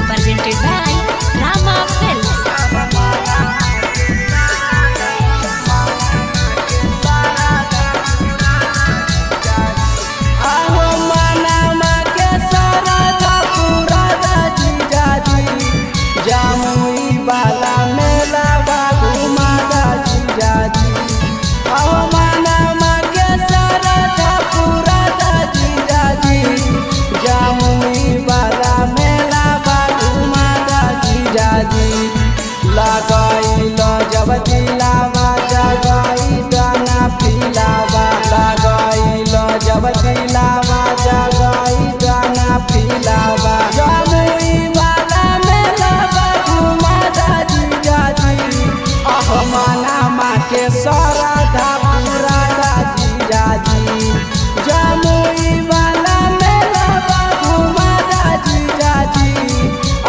Presented by Rama Films. जब दिलावा जगाई गाना फिलावा लगाइल जब दिलावा जगाई गाना फिलावा जमुई वाला मेलावा घुमा दादी जाजी अहमाना माँ के सरधा पूरा दादी जाजी जमुई वाला मेलावा घुमा दादी जाजी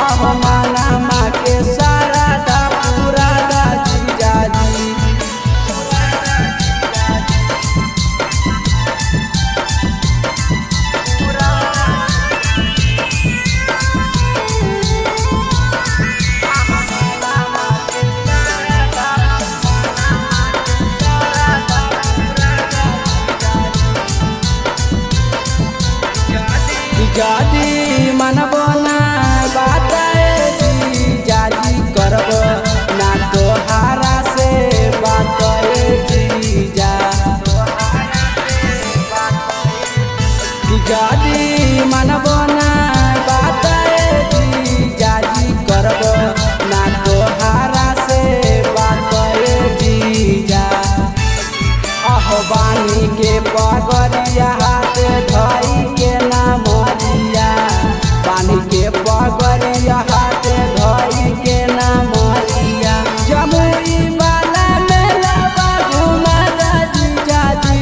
अहमाना माँ के सरधा पूरा दादी जाजी। जादी मन बना बताए जी जाजी करब ना तोहारा से बताए जी जा जादी मन बना बताए जी जाजी करब ना तोहारा से बताए जी जा अहबानी के पगड़िया हाथ धई के ना मरिया पानी के पगड़िया हाथ धई के ना मरिया जमुई वाला मेलावा घुमा दादी जाजी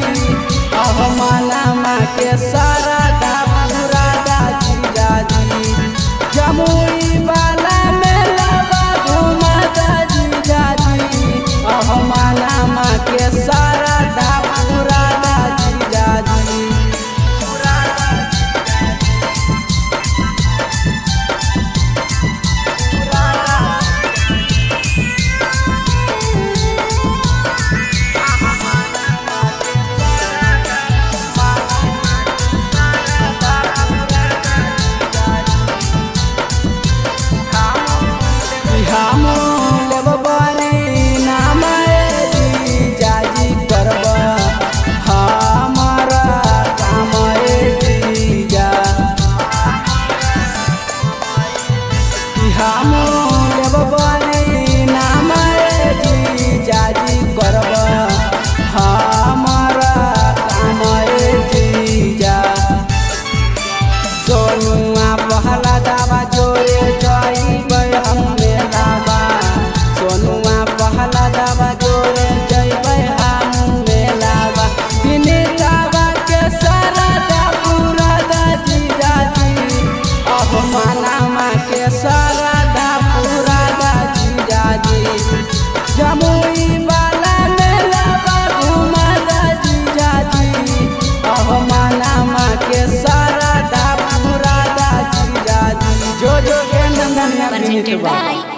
अहमाना माँ के सरधा पूरा दादी जाजी जमुई वाला मेलावा घुमा दादी जाजी अहमाना माँ के सरधा पूरा दादी जाजी। जमुई वाला मेलावा घुमा दादी जाजी अहमाना माँ के सरधा पूरा दादी जाजी जो के नंदन Presented by